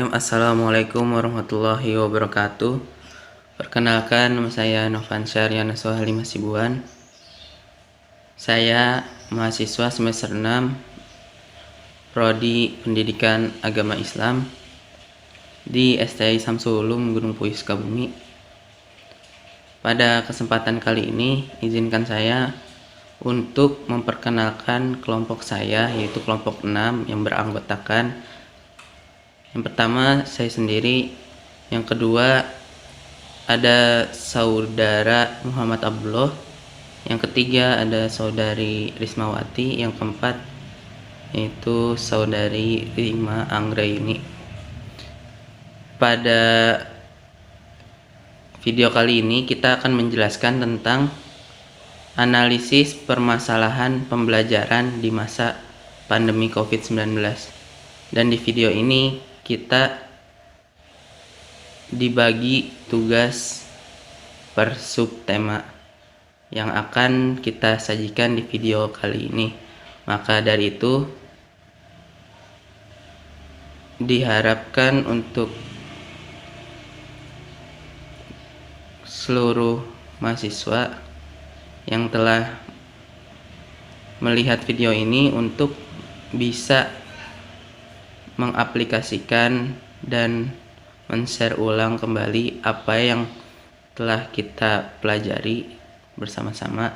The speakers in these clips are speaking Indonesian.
Assalamualaikum warahmatullahi wabarakatuh. Perkenalkan, nama saya Novansyah Rianaswa Halim Hasibuan. Saya mahasiswa semester 6 Prodi Pendidikan Agama Islam di STI Samsul Ulum Gunung Puyuh Sukabumi. Pada kesempatan kali ini, izinkan saya untuk memperkenalkan kelompok saya, yaitu kelompok 6 yang beranggotakan yang pertama saya sendiri, yang kedua ada saudara Muhammad Abdullah, yang ketiga ada saudari Rismawati, yang keempat yaitu saudari Rima Anggraini. Pada video kali ini kita akan menjelaskan tentang analisis permasalahan pembelajaran di masa pandemi COVID-19. Dan di video ini kita dibagi tugas per subtema yang akan kita sajikan di video kali ini. Maka dari itu diharapkan untuk seluruh mahasiswa yang telah melihat video ini untuk bisa mengaplikasikan dan men-share ulang kembali apa yang telah kita pelajari bersama-sama.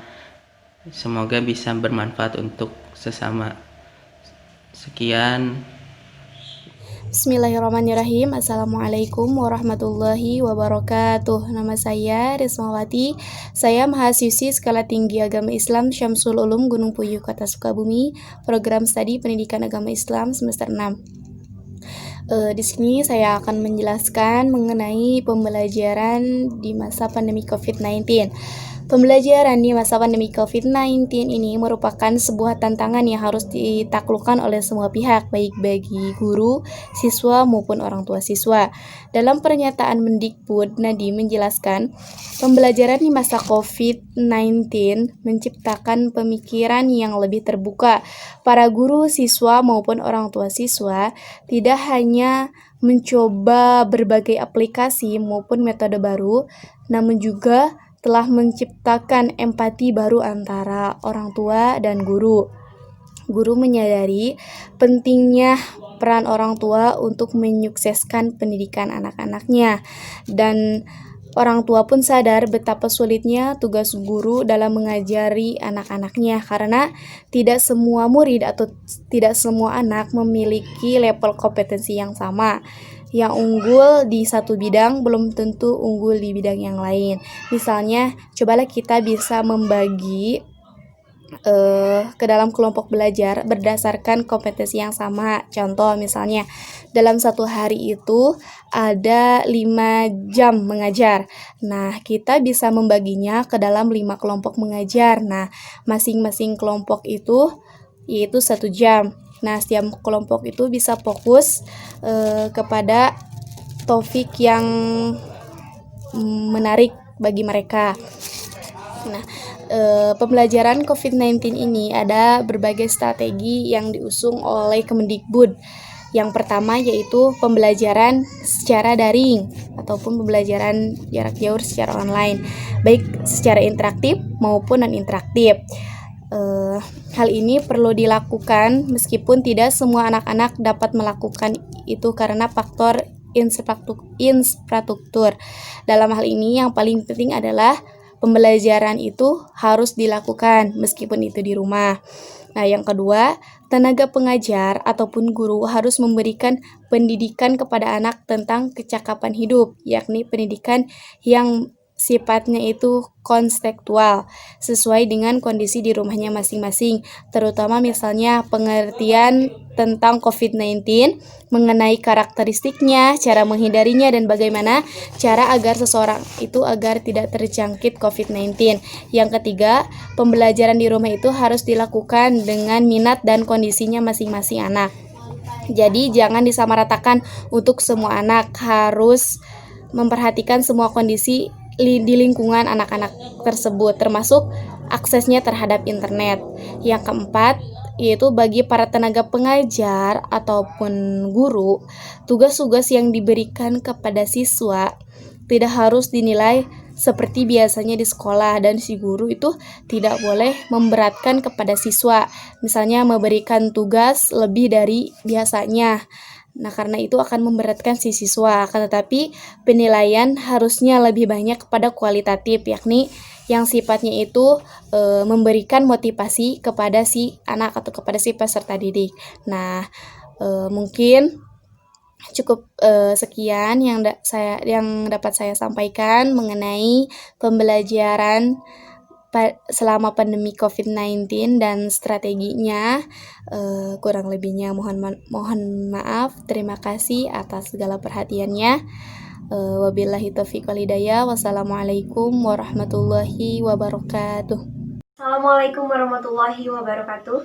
Semoga bisa bermanfaat untuk sesama. Sekian. Bismillahirrahmanirrahim. Assalamualaikum warahmatullahi wabarakatuh. Nama saya Rismawati. Saya mahasiswi Sekolah Tinggi Agama Islam Syamsul Ulum Gunung Puyuh Kota Sukabumi, program studi Pendidikan Agama Islam semester 6. Di sini saya akan menjelaskan mengenai pembelajaran di masa pandemi COVID-19. Pembelajaran di masa pandemi COVID-19 ini merupakan sebuah tantangan yang harus ditaklukkan oleh semua pihak, baik bagi guru, siswa, maupun orang tua siswa. Dalam pernyataan Mendikbud, Nadiem menjelaskan, pembelajaran di masa COVID-19 menciptakan pemikiran yang lebih terbuka. Para guru, siswa, maupun orang tua siswa tidak hanya mencoba berbagai aplikasi maupun metode baru, namun juga telah menciptakan empati baru antara orang tua dan guru. Guru menyadari pentingnya peran orang tua untuk menyukseskan pendidikan anak-anaknya, dan orang tua pun sadar betapa sulitnya tugas guru dalam mengajari anak-anaknya, karena tidak semua murid atau tidak semua anak memiliki level kompetensi yang sama. Yang unggul di satu bidang belum tentu unggul di bidang yang lain. Misalnya, cobalah kita bisa membagi ke dalam kelompok belajar berdasarkan kompetensi yang sama. Contoh misalnya, dalam satu hari itu ada 5 jam mengajar. Nah, kita bisa membaginya ke dalam 5 kelompok mengajar. Nah, masing-masing kelompok itu yaitu 1 jam. Nah, setiap kelompok itu bisa fokus kepada topik yang menarik bagi mereka. Nah, pembelajaran COVID-19 ini ada berbagai strategi yang diusung oleh Kemendikbud. Yang pertama yaitu pembelajaran secara daring ataupun pembelajaran jarak jauh secara online, baik secara interaktif maupun non-interaktif. Hal ini perlu dilakukan meskipun tidak semua anak-anak dapat melakukan itu karena faktor infrastruktur. Dalam hal ini yang paling penting adalah pembelajaran itu harus dilakukan meskipun itu di rumah. Nah, yang kedua, tenaga pengajar ataupun guru harus memberikan pendidikan kepada anak tentang kecakapan hidup, yakni pendidikan yang sifatnya itu konstekstual, sesuai dengan kondisi di rumahnya masing-masing, terutama misalnya pengertian tentang COVID-19, mengenai karakteristiknya, cara menghindarinya, dan bagaimana cara agar seseorang itu agar tidak terjangkit COVID-19. Yang ketiga, pembelajaran di rumah itu harus dilakukan dengan minat dan kondisinya masing-masing anak. Jadi jangan disamaratakan untuk semua anak, harus memperhatikan semua kondisi di lingkungan anak-anak tersebut, termasuk aksesnya terhadap internet. Yang keempat, yaitu bagi para tenaga pengajar ataupun guru, tugas-tugas yang diberikan kepada siswa tidak harus dinilai seperti biasanya di sekolah, dan si guru itu tidak boleh memberatkan kepada siswa, misalnya memberikan tugas lebih dari biasanya. Nah, karena itu akan memberatkan si siswa, akan tetapi penilaian harusnya lebih banyak kepada kualitatif, yakni yang sifatnya itu memberikan motivasi kepada si anak atau kepada si peserta didik. Nah, mungkin cukup sekian yang dapat saya sampaikan mengenai pembelajaran selama pandemi COVID-19 dan strateginya. Kurang lebihnya mohon maaf. Terima kasih atas segala perhatiannya. Wabillahi taufiq wal hidayah. Wassalamualaikum warahmatullahi wabarakatuh. Assalamualaikum warahmatullahi wabarakatuh.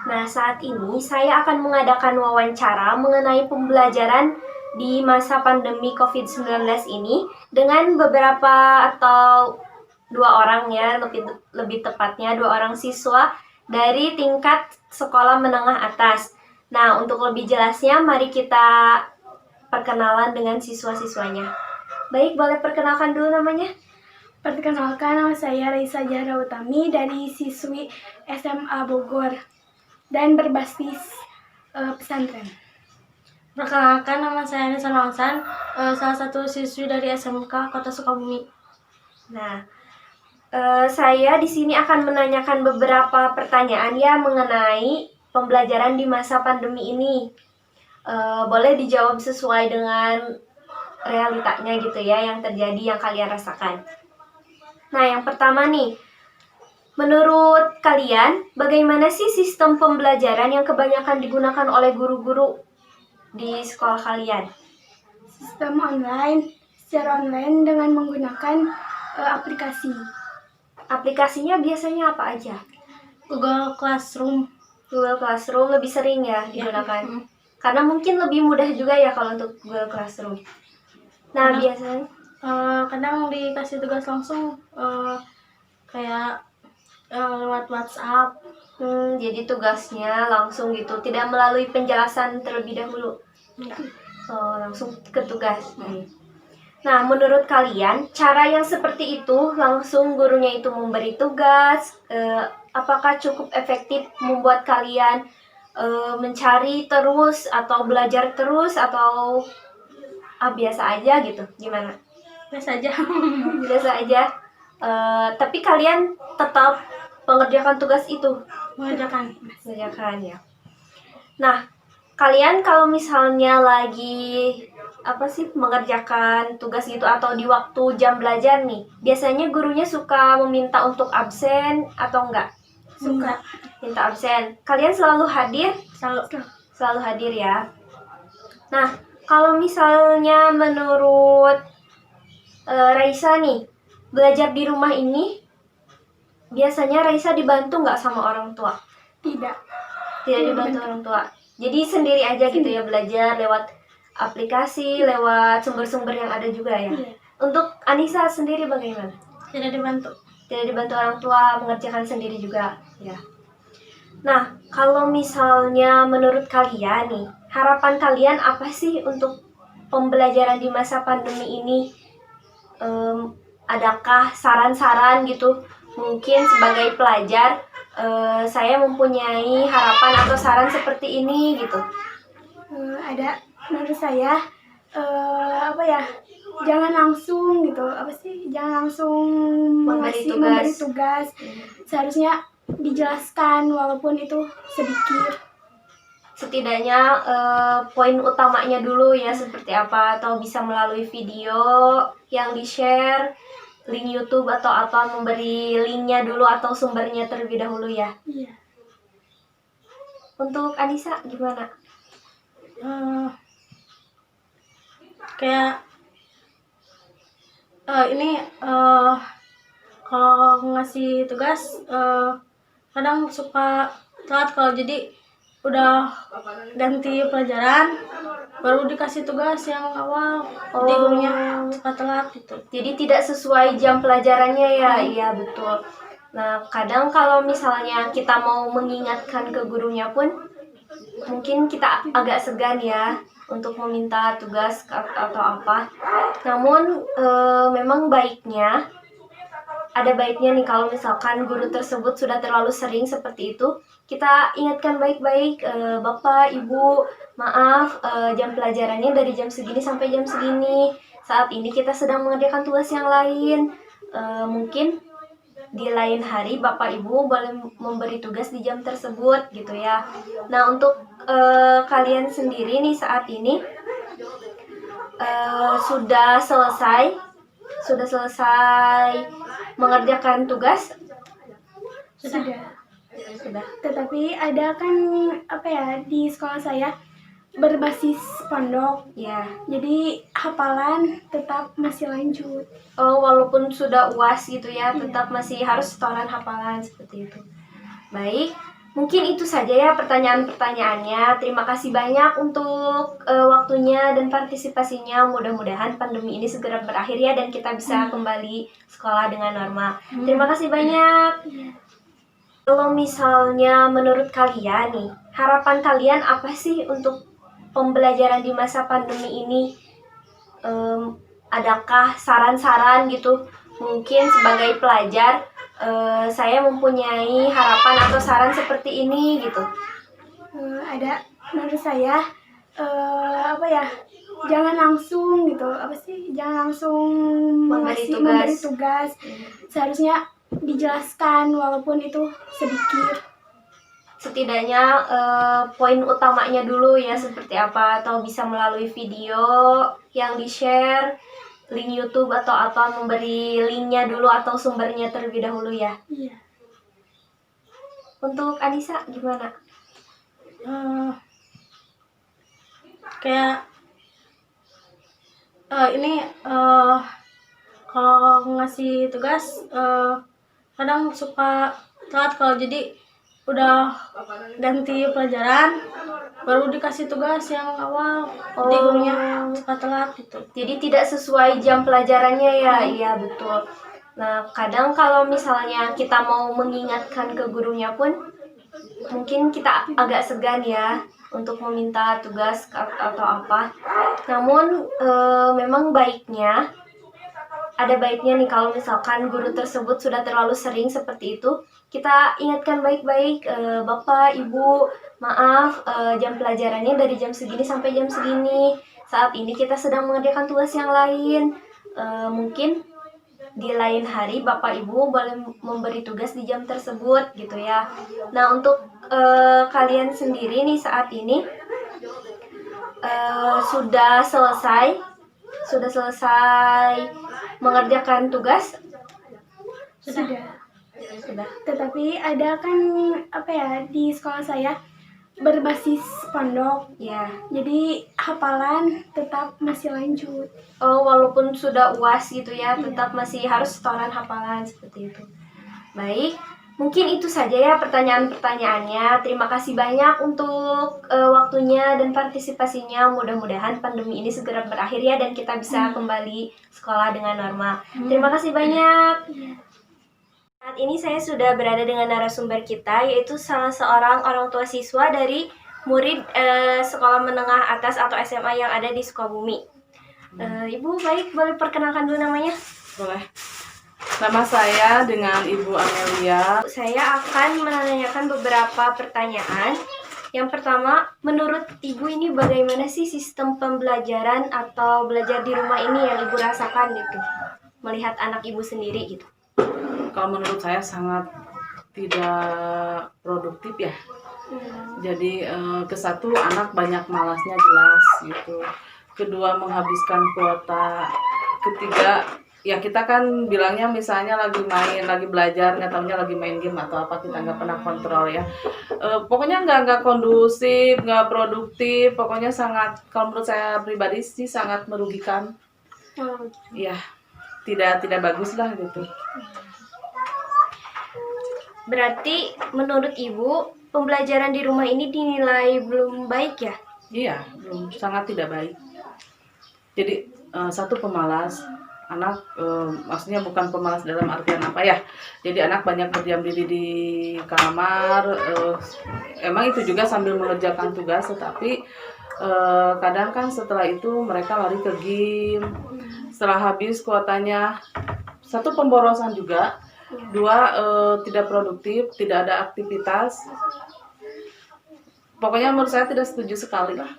Nah, saat ini saya akan mengadakan wawancara mengenai pembelajaran di masa pandemi COVID-19 ini dengan beberapa atau dua orang ya, lebih tepatnya dua orang siswa dari tingkat sekolah menengah atas. Nah, untuk lebih jelasnya mari kita perkenalan dengan siswa-siswanya. Baik, boleh perkenalkan dulu namanya? Perkenalkan, nama saya Raisa Zahra Utami dari siswi SMA Bogor dan berbasis pesantren. Perkenalkan, nama saya Nisa Nawangsan, salah satu siswi dari SMK Kota Sukabumi. Nah, saya di sini akan menanyakan beberapa pertanyaan ya mengenai pembelajaran di masa pandemi ini. Boleh dijawab sesuai dengan realitanya gitu ya, yang terjadi, yang kalian rasakan. Nah, yang pertama nih, menurut kalian, bagaimana sih sistem pembelajaran yang kebanyakan digunakan oleh guru-guru di sekolah kalian? Sistem online, secara online dengan menggunakan aplikasi. Aplikasinya biasanya apa aja? Google Classroom. Google Classroom lebih sering ya digunakan. Karena mungkin lebih mudah juga ya kalau untuk Google Classroom. Nah, biasanya Kadang dikasih tugas langsung kayak lewat WhatsApp. Jadi tugasnya langsung gitu, tidak melalui penjelasan terlebih dahulu. Langsung ke tugas. Nah, menurut kalian, cara yang seperti itu, langsung gurunya itu memberi tugas, apakah cukup efektif membuat kalian mencari terus, atau belajar terus, atau biasa aja gitu? Gimana? Biasa aja. Biasa aja. Tapi kalian tetap mengerjakan tugas itu? Mengerjakan ya. Nah, kalian kalau misalnya lagi mengerjakan tugas gitu atau di waktu jam belajar nih, biasanya gurunya suka meminta untuk absen atau enggak? Suka. Minta absen. Kalian selalu hadir? Selalu hadir ya. Nah, kalau misalnya menurut Raisa nih, belajar di rumah ini biasanya Raisa dibantu nggak sama orang tua? Tidak dibantu orang tua. Jadi sendiri aja gitu ya, belajar lewat aplikasi, lewat sumber-sumber yang ada juga ya. Iya. Untuk Anissa sendiri bagaimana? Tidak dibantu. Tidak dibantu orang tua, mengerjakan sendiri juga ya. Nah, kalau misalnya menurut kalian nih, harapan kalian apa sih untuk pembelajaran di masa pandemi ini? Adakah saran-saran gitu? Mungkin sebagai pelajar, saya mempunyai harapan atau saran seperti ini gitu. Ada, menurut saya jangan langsung gitu, jangan langsung memberi tugas. Seharusnya dijelaskan walaupun itu sedikit. Setidaknya poin utamanya dulu ya seperti apa, atau bisa melalui video yang di-share, link YouTube atau apa, memberi linknya dulu atau sumbernya terlebih dahulu ya. Iya. Untuk Anissa gimana? Kayak ini kalau ngasih tugas kadang suka telat, kalau jadi udah ganti pelajaran baru dikasih tugas yang awal, jadi gurunya suka telat gitu. Jadi tidak sesuai jam pelajarannya ya. Iya betul. Nah, kadang kalau misalnya kita mau mengingatkan ke gurunya pun, mungkin kita agak segan ya untuk meminta tugas atau apa. Namun memang ada baiknya nih kalau misalkan guru tersebut sudah terlalu sering seperti itu, kita ingatkan baik-baik, Bapak, Ibu, maaf, jam pelajarannya dari jam segini sampai jam segini. Saat ini kita sedang mengerjakan tugas yang lain. Mungkin di lain hari Bapak Ibu boleh memberi tugas di jam tersebut gitu ya. Nah, untuk kalian sendiri nih saat ini sudah selesai mengerjakan tugas? Sudah. Sudah. Tetapi ada kan di sekolah saya berbasis pondok. Ya. Jadi hafalan tetap masih lanjut. Oh, walaupun sudah UAS gitu ya, tetap masih harus setoran hafalan seperti itu. Baik, mungkin itu saja ya pertanyaan-pertanyaannya. Terima kasih banyak untuk waktunya dan partisipasinya. Mudah-mudahan pandemi ini segera berakhir ya dan kita bisa kembali sekolah dengan normal. Terima kasih banyak. Kalau misalnya menurut kalian nih, harapan kalian apa sih untuk pembelajaran di masa pandemi ini? Adakah saran-saran gitu? Mungkin sebagai pelajar, saya mempunyai harapan atau saran seperti ini gitu. Ada menurut saya jangan langsung jangan langsung memberi tugas. Seharusnya dijelaskan walaupun itu sedikit. Setidaknya poin utamanya dulu ya seperti apa, atau bisa melalui video yang di-share, link YouTube atau apa, memberi linknya dulu atau sumbernya terlebih dahulu ya. Iya. Untuk Anissa gimana? Kayak ini kalau ngasih tugas kadang suka telat, kalau jadi udah ganti pelajaran baru dikasih tugas yang awal, jadi gurunya suka telat gitu. Jadi tidak sesuai jam pelajarannya ya. Iya betul. Nah, kadang kalau misalnya kita mau mengingatkan ke gurunya pun, mungkin kita agak segan ya untuk meminta tugas atau apa. Namun memang ada baiknya nih kalau misalkan guru tersebut sudah terlalu sering seperti itu, kita ingatkan baik-baik, Bapak, Ibu, maaf, jam pelajarannya dari jam segini sampai jam segini. Saat ini kita sedang mengerjakan tugas yang lain. Mungkin di lain hari Bapak Ibu boleh memberi tugas di jam tersebut gitu ya. Nah, untuk kalian sendiri nih saat ini sudah selesai mengerjakan tugas? Sudah. Sudah. Tetapi ada kan di sekolah saya berbasis pondok. Ya. Jadi hafalan tetap masih lanjut. Oh, walaupun sudah UAS gitu ya, tetap masih harus setoran hafalan seperti itu. Baik, mungkin itu saja ya pertanyaan-pertanyaannya. Terima kasih banyak untuk waktunya dan partisipasinya. Mudah-mudahan pandemi ini segera berakhir ya dan kita bisa kembali sekolah dengan normal. Terima kasih banyak. Saat ini saya sudah berada dengan narasumber kita, yaitu salah seorang orang tua siswa dari murid sekolah menengah atas atau SMA yang ada di Sukabumi. Ibu, baik, boleh perkenalkan dulu namanya? Boleh. Nama saya dengan Ibu Amelia. Saya akan menanyakan beberapa pertanyaan. Yang pertama, menurut Ibu ini bagaimana sih sistem pembelajaran atau belajar di rumah ini yang Ibu rasakan gitu? Melihat anak Ibu sendiri gitu. Kalau menurut saya sangat tidak produktif ya. Jadi kesatu anak banyak malasnya jelas gitu. Kedua menghabiskan kuota. Ketiga ya kita kan bilangnya misalnya lagi belajar, nggak tahunya lagi main game atau apa, kita nggak pernah kontrol ya. Pokoknya nggak kondusif, nggak produktif. Pokoknya sangat, kalau menurut saya pribadi sih sangat merugikan. Ya tidak bagus lah gitu. Berarti menurut Ibu pembelajaran di rumah ini dinilai belum baik ya? Iya, belum, sangat tidak baik. Jadi satu pemalas, anak maksudnya bukan pemalas dalam artian apa ya, jadi anak banyak berdiam diri di kamar, emang itu juga sambil mengerjakan tugas, tetapi kadang kan setelah itu mereka lari ke game, setelah habis kuotanya, satu pemborosan juga, dua tidak produktif, tidak ada aktivitas. Pokoknya menurut saya tidak setuju sekali lah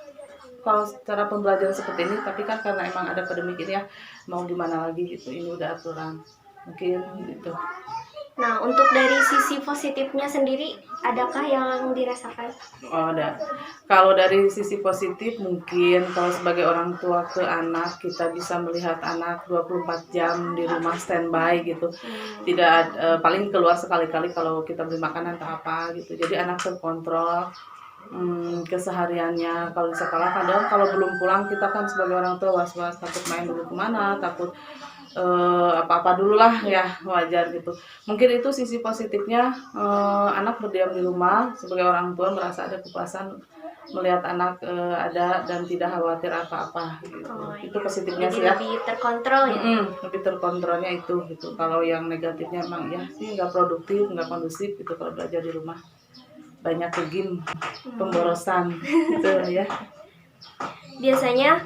kalau cara pembelajaran seperti ini, tapi kan karena emang ada pandemi ini ya, mau gimana lagi gitu, ini udah aturan mungkin gitu. Nah, untuk dari sisi positifnya sendiri, adakah yang dirasakan? Oh, ada. Kalau dari sisi positif mungkin kalau sebagai orang tua ke anak, kita bisa melihat anak 24 jam di rumah standby gitu. Tidak paling keluar sekali-kali kalau kita beli makanan atau apa gitu. Jadi anak terkontrol kesehariannya. Kalau di sekolah kadang kalau belum pulang kita kan sebagai orang tua was-was, takut main dulu kemana, takut apa-apa dulu lah ya, wajar gitu. Mungkin itu sisi positifnya, anak berdiam di rumah, sebagai orang tua merasa ada kepuasan melihat anak ada dan tidak khawatir apa-apa gitu. Itu positifnya Jadi sih ya. lebih terkontrol ya. Lebih terkontrolnya itu gitu. Kalau yang negatifnya emang ya sih nggak produktif, nggak kondusif gitu kalau belajar di rumah. Banyak ke game, pemborosan gitu ya. Biasanya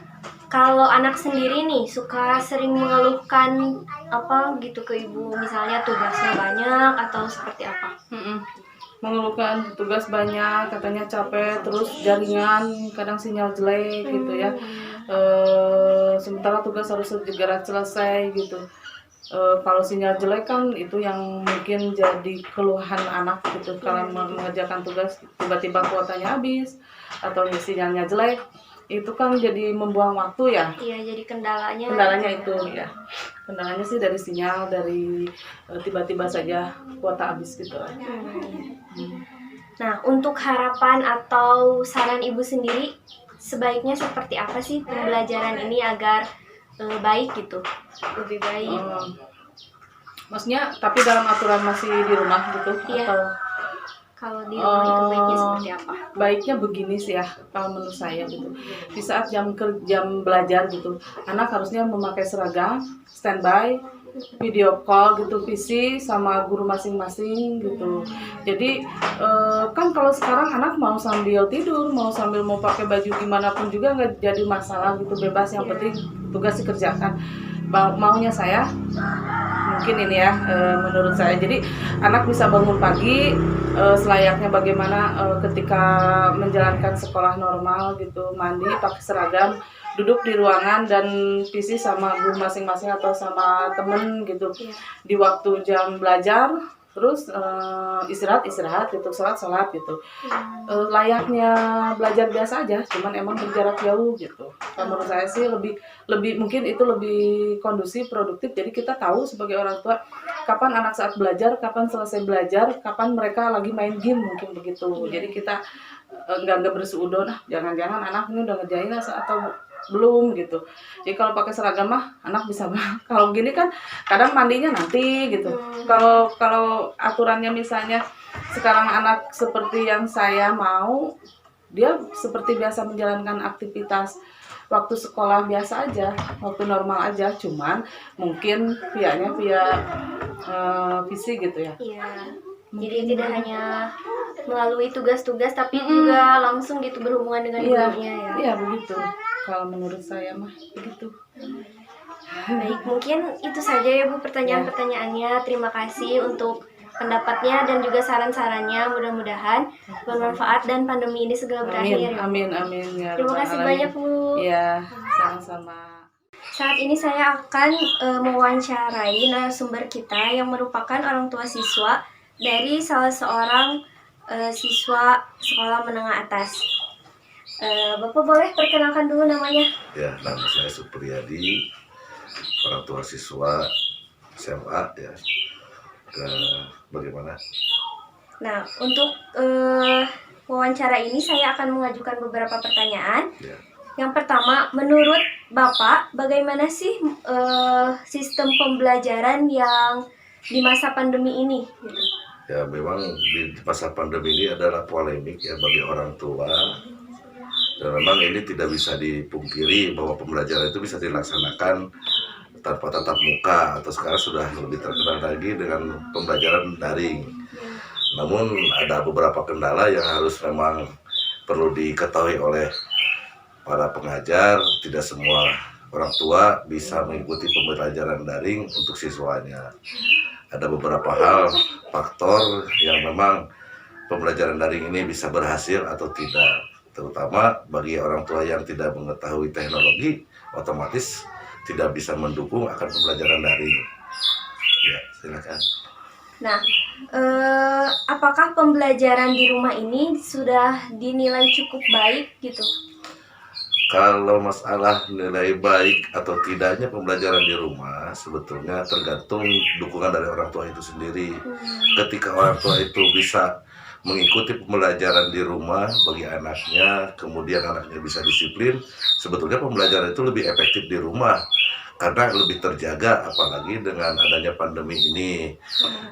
kalau anak sendiri nih suka sering mengeluhkan apa gitu ke ibu, misalnya tugasnya banyak atau seperti apa? Mengeluhkan tugas banyak, katanya capek, terus jaringan kadang sinyal jelek gitu ya. Sementara tugas harus segera selesai gitu. Kalau sinyal jelek kan itu yang mungkin jadi keluhan anak gitu, kalau mengerjakan tugas tiba-tiba kuotanya habis atau sinyalnya jelek, itu kan jadi membuang waktu ya. Iya, jadi kendalanya Itu ya, kendalanya sih dari sinyal, dari tiba-tiba saja kuota habis gitu. Nah, untuk harapan atau saran ibu sendiri, sebaiknya seperti apa sih pembelajaran ini agar baik gitu, lebih baik? Maksudnya tapi dalam aturan masih di rumah gitu? Iya. Atau Kalau di rumah itu baiknya seperti apa? Baiknya begini sih ya, kalau menurut saya gitu. Di saat jam belajar gitu, anak harusnya memakai seragam, standby, video call gitu, PC sama guru masing-masing gitu. Jadi kan kalau sekarang anak mau sambil tidur, mau pakai baju gimana pun juga nggak jadi masalah gitu, bebas, yang penting tugas dikerjakan. Maunya saya mungkin ini ya, menurut saya, jadi anak bisa bangun pagi selayaknya bagaimana ketika menjalankan sekolah normal gitu, mandi pakai seragam, duduk di ruangan dan PC sama guru masing-masing atau sama temen gitu, di waktu jam belajar, terus istirahat gitu, sholat gitu, layaknya belajar biasa aja, cuman emang berjarak jauh gitu. Menurut saya sih lebih mungkin itu lebih kondusif, produktif. Jadi kita tahu sebagai orang tua kapan anak saat belajar, kapan selesai belajar, kapan mereka lagi main game, mungkin begitu. Jadi kita nggak bersuudon, jangan-jangan anak ini udah ngerjain atau belum gitu. Jadi kalau pakai seragam mah anak bisa kalau gini kan kadang mandinya nanti gitu. Kalau aturannya misalnya sekarang anak seperti yang saya mau, dia seperti biasa menjalankan aktivitas waktu sekolah biasa aja, waktu normal aja, cuman mungkin via fisik gitu ya. Iya. Jadi tidak hanya melalui tugas-tugas tapi juga langsung gitu berhubungan dengan gurunya ya. Iya begitu. Kalau menurut saya mah begitu. Baik, mungkin itu saja ya Bu pertanyaan-pertanyaannya. Terima kasih untuk pendapatnya dan juga saran-sarannya. Mudah-mudahan bermanfaat dan pandemi ini segera berakhir. Amin ya. Terima kasih banyak Bu. Iya, sama-sama. Saat ini saya akan mewawancarai narasumber kita yang merupakan orang tua siswa dari salah seorang siswa sekolah menengah atas. Bapak boleh perkenalkan dulu namanya? Ya, nama saya Supriyadi, orang tua siswa SMA ya. Bagaimana? Nah, untuk wawancara ini saya akan mengajukan beberapa pertanyaan. Ya. Yang pertama, menurut Bapak, bagaimana sih sistem pembelajaran yang di masa pandemi ini? Gitu? Ya, memang di masa pandemi ini adalah polemik ya bagi orang tua. Dan memang ini tidak bisa dipungkiri bahwa pembelajaran itu bisa dilaksanakan tanpa tatap muka, atau sekarang sudah lebih terkenal lagi dengan pembelajaran daring. Namun ada beberapa kendala yang harus memang perlu diketahui oleh para pengajar. Tidak semua orang tua bisa mengikuti pembelajaran daring untuk siswanya. Ada beberapa hal, faktor yang memang pembelajaran daring ini bisa berhasil atau tidak, terutama bagi orang tua yang tidak mengetahui teknologi, otomatis tidak bisa mendukung akan pembelajaran daring. Ya, silakan. Nah, apakah pembelajaran di rumah ini sudah dinilai cukup baik gitu? Kalau masalah nilai baik atau tidaknya pembelajaran di rumah, sebetulnya tergantung dukungan dari orang tua itu sendiri. Ketika orang tua itu bisa mengikuti pembelajaran di rumah bagi anaknya, kemudian anaknya bisa disiplin, sebetulnya pembelajaran itu lebih efektif di rumah karena lebih terjaga, apalagi dengan adanya pandemi ini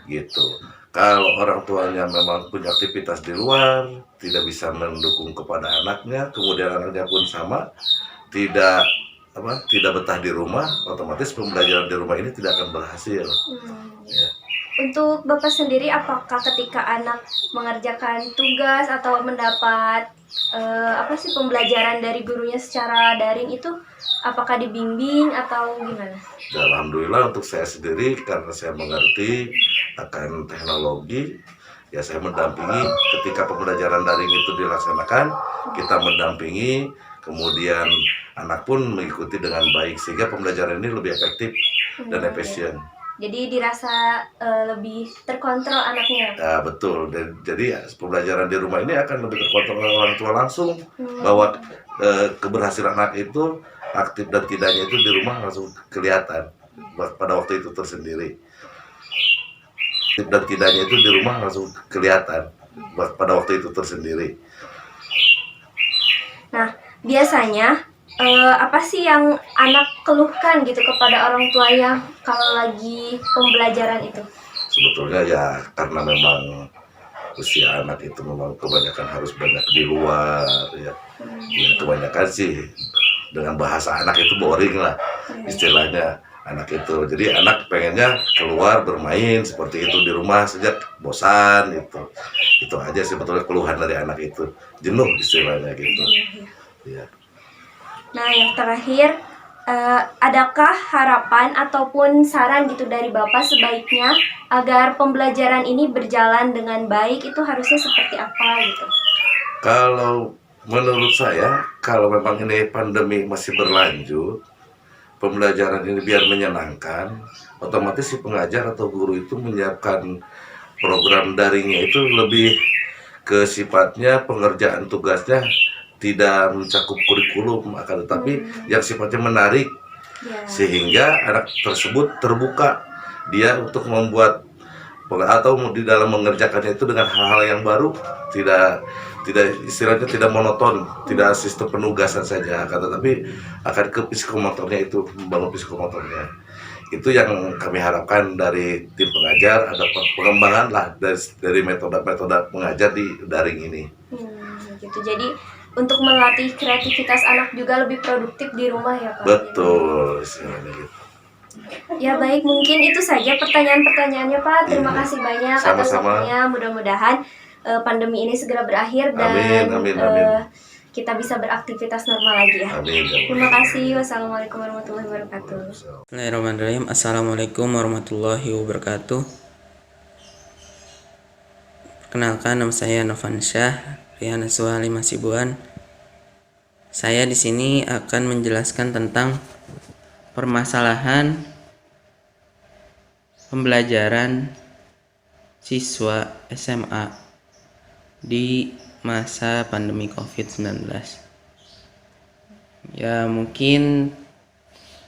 gitu. Kalau orang tuanya memang punya aktivitas di luar, tidak bisa mendukung kepada anaknya, kemudian anaknya pun sama, tidak betah di rumah, otomatis pembelajaran di rumah ini tidak akan berhasil. Ya. Untuk Bapak sendiri, apakah ketika anak mengerjakan tugas atau mendapat pembelajaran dari gurunya secara daring itu, apakah dibimbing atau gimana? Alhamdulillah untuk saya sendiri, karena saya mengerti akan teknologi, ya saya mendampingi ketika pembelajaran daring itu dilaksanakan, kita mendampingi, kemudian anak pun mengikuti dengan baik sehingga pembelajaran ini lebih efektif dan efisien. Jadi dirasa lebih terkontrol anaknya. Ya, betul. Jadi pembelajaran di rumah ini akan lebih terkontrol oleh orang tua langsung, bahwa keberhasilan anak itu aktif dan tidaknya itu di rumah langsung kelihatan pada waktu itu tersendiri. Aktif dan tidaknya itu di rumah langsung kelihatan pada waktu itu tersendiri. Nah, biasanya apa sih yang anak keluhkan gitu kepada orang tuanya kalau lagi pembelajaran itu? Sebetulnya ya karena memang usia anak itu memang kebanyakan harus banyak di luar ya. Ya kebanyakan sih dengan bahasa anak itu boring lah istilahnya anak itu. Jadi anak pengennya keluar bermain seperti itu, di rumah sejak bosan itu. Itu aja sebetulnya keluhan dari anak itu, jenuh istilahnya gitu. Ya. Nah, yang terakhir, adakah harapan ataupun saran gitu dari Bapak sebaiknya agar pembelajaran ini berjalan dengan baik itu harusnya seperti apa gitu? Kalau menurut saya, kalau memang ini pandemi masih berlanjut, pembelajaran ini biar menyenangkan, otomatis si pengajar atau guru itu menyiapkan program daringnya itu lebih ke sifatnya pengerjaan tugasnya tidak mencakup kurikulum, akan tetapi yang sifatnya menarik, sehingga anak tersebut terbuka dia untuk membuat atau di dalam mengerjakannya itu dengan hal-hal yang baru, tidak istilahnya tidak monoton, tidak sistem penugasan saja, akan tetapi akan ke psikomotornya, itu membangun psikomotornya. Itu yang kami harapkan dari tim pengajar, ada pengembangan lah dari metode-metode mengajar di daring ini. Gitu. Jadi untuk melatih kreativitas anak juga lebih produktif di rumah ya Pak? Betul, istilahnya gitu. Ya baik, mungkin itu saja pertanyaan-pertanyaannya Pak. Terima kasih banyak atas Sama-sama. waktunya. Mudah-mudahan pandemi ini segera berakhir dan Amin. kita bisa beraktivitas normal lagi ya. Amin. Terima kasih. Wassalamualaikum warahmatullahi wabarakatuh. Bismillahirrahmanirrahim. Assalamualaikum warahmatullahi wabarakatuh. Kenalkan, nama saya Novansyah Riana Suhali Masibuan. Saya di sini akan menjelaskan tentang permasalahan pembelajaran siswa SMA di masa pandemi COVID-19. Ya, mungkin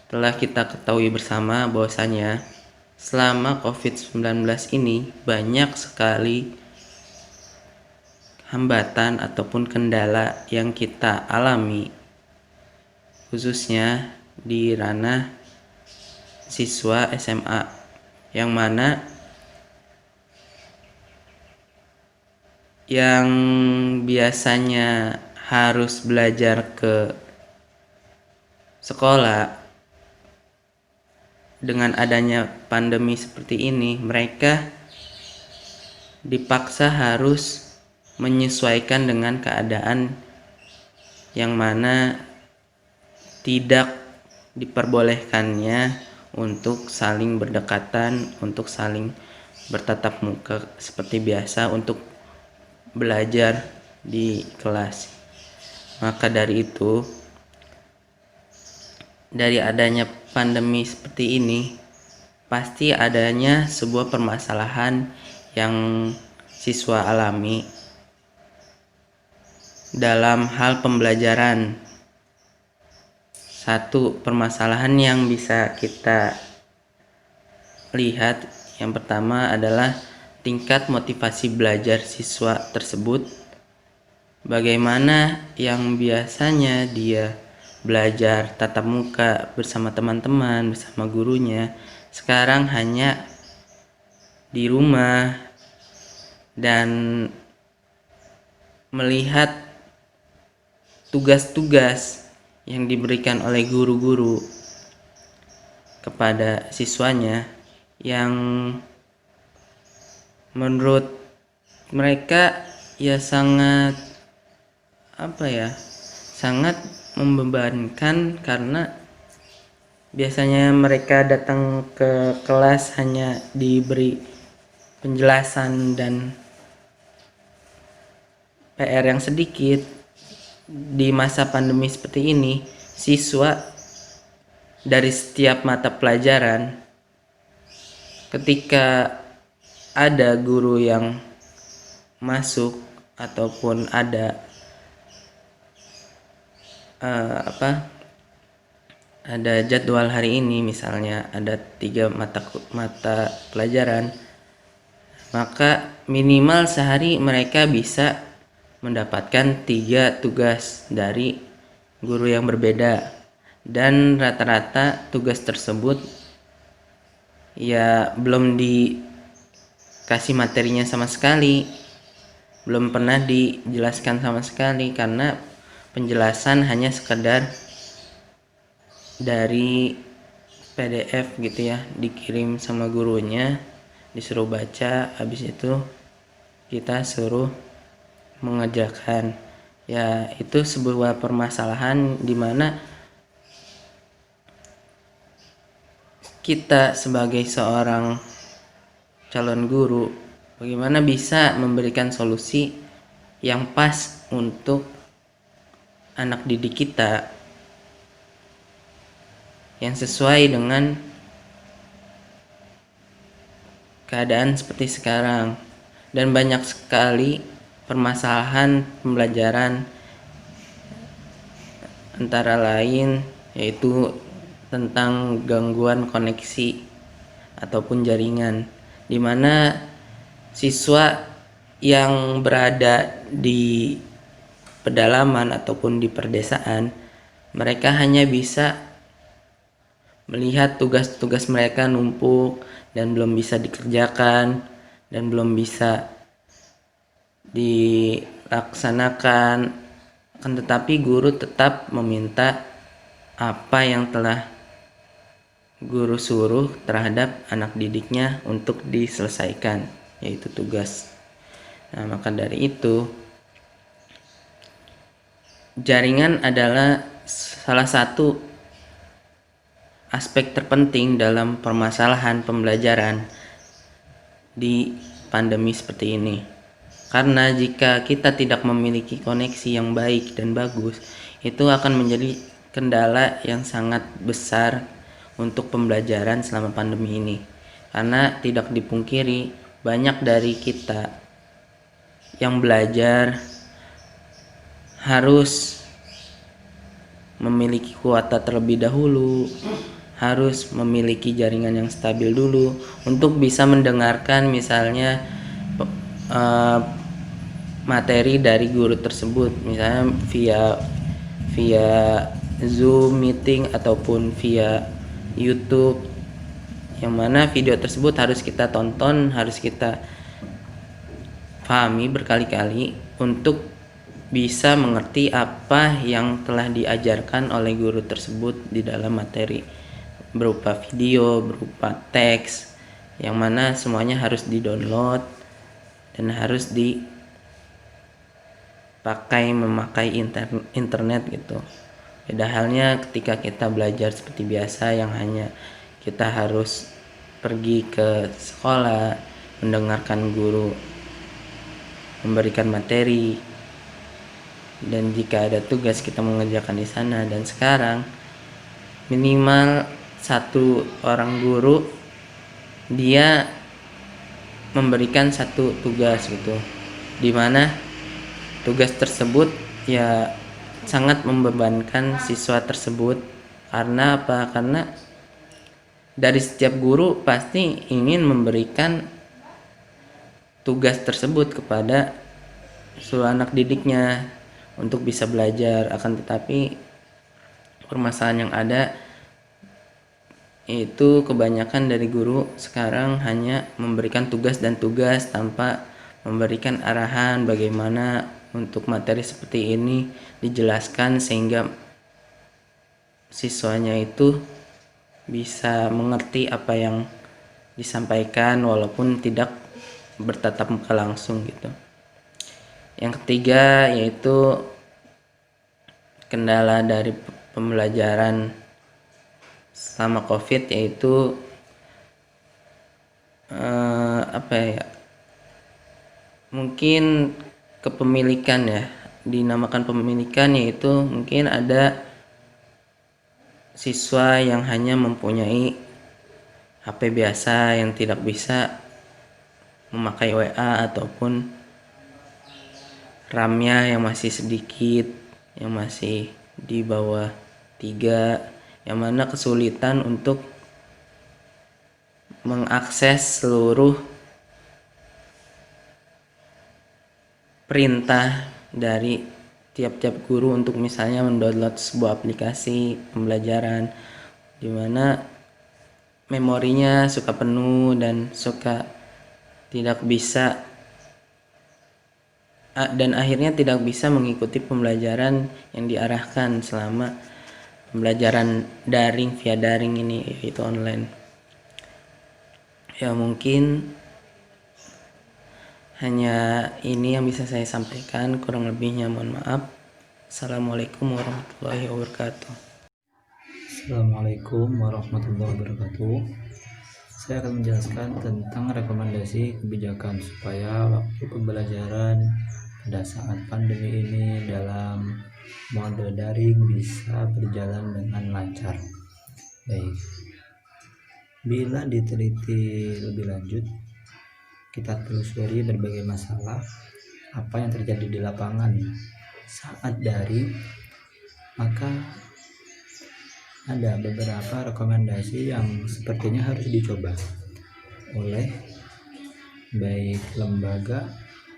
telah kita ketahui bersama bahwasanya selama COVID-19 ini banyak sekali hambatan ataupun kendala yang kita alami, khususnya di ranah siswa SMA, yang mana yang biasanya harus belajar ke sekolah dengan adanya pandemi seperti ini, mereka dipaksa harus menyesuaikan dengan keadaan yang mana tidak diperbolehkannya untuk saling berdekatan, untuk saling bertatap muka seperti biasa untuk belajar di kelas. Maka dari itu, dari adanya pandemi seperti ini, pasti adanya sebuah permasalahan yang siswa alami dalam hal pembelajaran. Satu permasalahan yang bisa kita lihat, yang pertama adalah tingkat motivasi belajar siswa tersebut. Bagaimana yang biasanya dia belajar tatap muka bersama teman-teman, bersama gurunya, sekarang hanya di rumah dan melihat tugas-tugas yang diberikan oleh guru-guru kepada siswanya yang menurut mereka ya sangat sangat membebankan, karena biasanya mereka datang ke kelas hanya diberi penjelasan dan PR yang sedikit. Di masa pandemi seperti ini, siswa dari setiap mata pelajaran, ketika ada guru yang masuk ataupun ada ada jadwal hari ini, misalnya ada 3 mata pelajaran, maka minimal sehari mereka bisa mendapatkan 3 tugas dari guru yang berbeda, dan rata-rata tugas tersebut ya belum dikasih materinya sama sekali, belum pernah dijelaskan sama sekali, karena penjelasan hanya sekedar dari PDF gitu ya, dikirim sama gurunya, disuruh baca, habis itu kita suruh mengerjakan. Ya, itu sebuah permasalahan di mana kita sebagai seorang calon guru bagaimana bisa memberikan solusi yang pas untuk anak didik kita, yang sesuai dengan keadaan seperti sekarang. Dan banyak sekali permasalahan pembelajaran, antara lain yaitu tentang gangguan koneksi ataupun jaringan, di mana siswa yang berada di pedalaman ataupun di perdesaan, mereka hanya bisa melihat tugas-tugas mereka numpuk dan belum bisa dikerjakan dan belum bisa dilaksanakan, akan tetapi guru tetap meminta apa yang telah guru suruh terhadap anak didiknya untuk diselesaikan, yaitu tugas. Nah, maka dari itu jaringan adalah salah satu aspek terpenting dalam permasalahan pembelajaran di pandemi seperti ini. Karena jika kita tidak memiliki koneksi yang baik dan bagus, itu akan menjadi kendala yang sangat besar untuk pembelajaran selama pandemi ini. Karena tidak dipungkiri, banyak dari kita yang belajar harus memiliki kuota terlebih dahulu, harus memiliki jaringan yang stabil dulu untuk bisa mendengarkan misalnya materi dari guru tersebut, misalnya via Zoom meeting ataupun via YouTube, yang mana video tersebut harus kita tonton, harus kita pahami berkali-kali untuk bisa mengerti apa yang telah diajarkan oleh guru tersebut di dalam materi berupa video, berupa teks, yang mana semuanya harus di-download dan harus memakai internet gitu. Beda halnya ketika kita belajar seperti biasa yang hanya kita harus pergi ke sekolah, mendengarkan guru memberikan materi, dan jika ada tugas kita mengerjakan di sana. Dan sekarang minimal satu orang guru dia memberikan satu tugas gitu, dimana tugas tersebut ya sangat membebankan siswa tersebut. Karena apa? Karena dari setiap guru pasti ingin memberikan tugas tersebut kepada seluruh anak didiknya untuk bisa belajar. Akan tetapi permasalahan yang ada itu kebanyakan dari guru sekarang hanya memberikan tugas dan tugas tanpa memberikan arahan bagaimana untuk materi seperti ini dijelaskan sehingga siswanya itu bisa mengerti apa yang disampaikan walaupun tidak bertatap muka langsung gitu. Yang ketiga yaitu kendala dari pembelajaran selama COVID, yaitu mungkin kepemilikan ya, dinamakan pemilikan, yaitu mungkin ada siswa yang hanya mempunyai HP biasa yang tidak bisa memakai WA ataupun RAM-nya yang masih sedikit, yang masih di bawah 3, yang mana kesulitan untuk mengakses seluruh perintah dari tiap-tiap guru untuk misalnya mendownload sebuah aplikasi pembelajaran, di mana memorinya suka penuh dan suka tidak bisa, dan akhirnya tidak bisa mengikuti pembelajaran yang diarahkan selama pembelajaran daring via daring ini, yaitu online. Ya mungkin hanya ini yang bisa saya sampaikan, kurang lebihnya mohon maaf. Assalamualaikum warahmatullahi wabarakatuh. Assalamualaikum warahmatullahi wabarakatuh. Saya akan menjelaskan tentang rekomendasi kebijakan supaya waktu pembelajaran pada saat pandemi ini dalam mode daring bisa berjalan dengan lancar. Baik, bila diteliti lebih lanjut, kita telusuri berbagai masalah apa yang terjadi di lapangan saat daring, maka ada beberapa rekomendasi yang sepertinya harus dicoba oleh baik lembaga,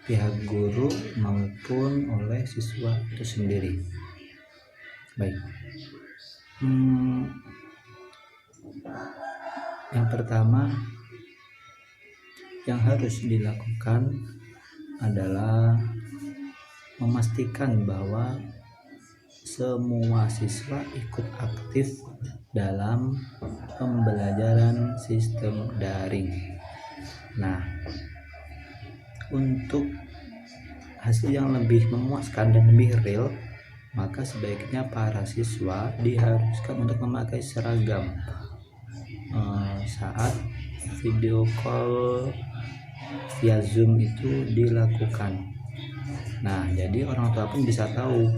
pihak guru maupun oleh siswa itu sendiri. Baik, yang pertama yang harus dilakukan adalah memastikan bahwa semua siswa ikut aktif dalam pembelajaran sistem daring. Nah, untuk hasil yang lebih memuaskan dan lebih real, maka sebaiknya para siswa diharuskan untuk memakai seragam saat video call via Zoom itu dilakukan. Nah, jadi orang tua pun bisa tahu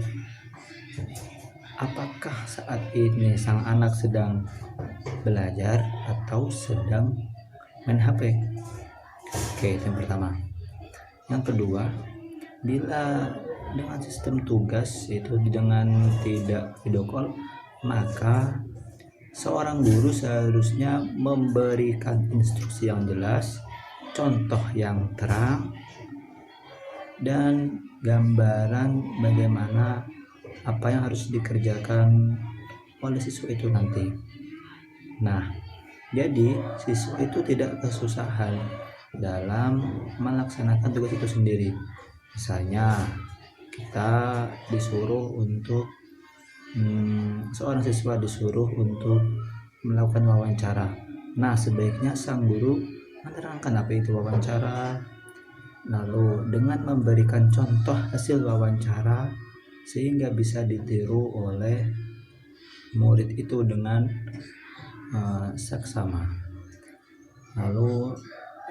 apakah saat ini sang anak sedang belajar atau sedang main HP. Oke, itu yang pertama. Yang kedua, bila dengan sistem tugas itu dengan tidak video call, maka seorang guru seharusnya memberikan instruksi yang jelas, contoh yang terang, dan gambaran bagaimana apa yang harus dikerjakan oleh siswa itu nanti. Nah, jadi siswa itu tidak kesusahan dalam melaksanakan tugas itu sendiri. Misalnya kita disuruh untuk seorang siswa disuruh untuk melakukan wawancara. Nah, sebaiknya sang guru menerangkan apa itu wawancara, lalu dengan memberikan contoh hasil wawancara sehingga bisa ditiru oleh murid itu dengan saksama. Lalu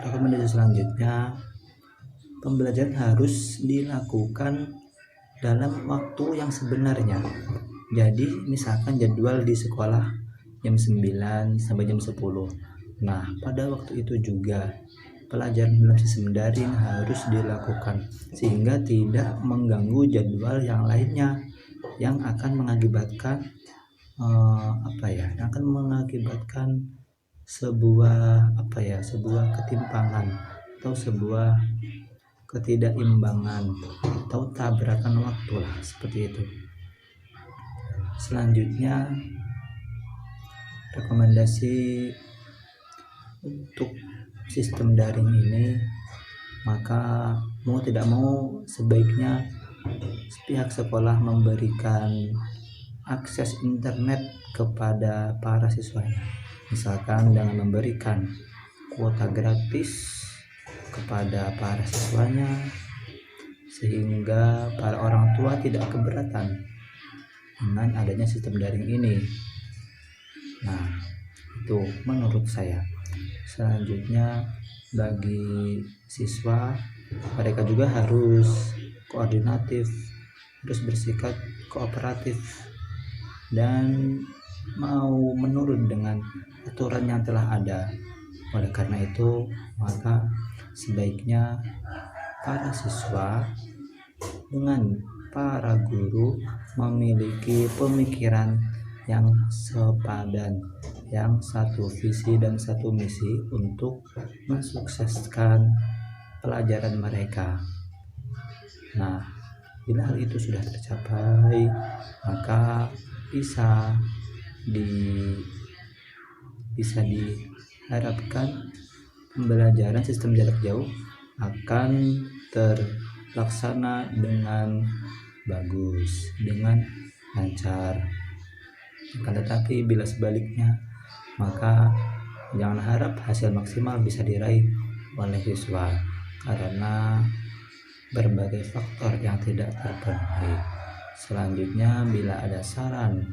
rekomendasi selanjutnya, pembelajaran harus dilakukan dalam waktu yang sebenarnya. Jadi misalkan jadwal di sekolah jam 9 sampai jam 10. Nah, pada waktu itu juga pelajaran dalam sistem daring harus dilakukan sehingga tidak mengganggu jadwal yang lainnya yang akan mengakibatkan yang akan mengakibatkan sebuah ketimpangan atau sebuah ketidakimbangan atau tabrakan waktu lah, seperti itu. Selanjutnya, rekomendasi untuk sistem daring ini, maka mau tidak mau sebaiknya pihak sekolah memberikan akses internet kepada para siswanya, misalkan dengan memberikan kuota gratis kepada para siswanya sehingga para orang tua tidak keberatan dengan adanya sistem daring ini. Nah, itu menurut saya. Selanjutnya, bagi siswa, mereka juga harus koordinatif, harus bersikap kooperatif dan mau menurut dengan aturan yang telah ada. Oleh karena itu, maka sebaiknya para siswa dengan para guru memiliki pemikiran yang sepadan, yang satu visi dan satu misi untuk mensukseskan pelajaran mereka. Nah, bila hal itu sudah tercapai, maka bisa diharapkan pembelajaran sistem jarak jauh akan terlaksana dengan bagus, dengan lancar. Akan tetapi bila sebaliknya, maka jangan harap hasil maksimal bisa diraih oleh siswa karena berbagai faktor yang tidak terpenuhi. Selanjutnya, bila ada saran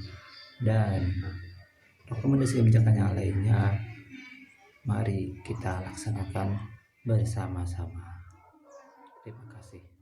dan rekomendasi kebijakan yang lainnya, mari kita laksanakan bersama-sama. Terima kasih.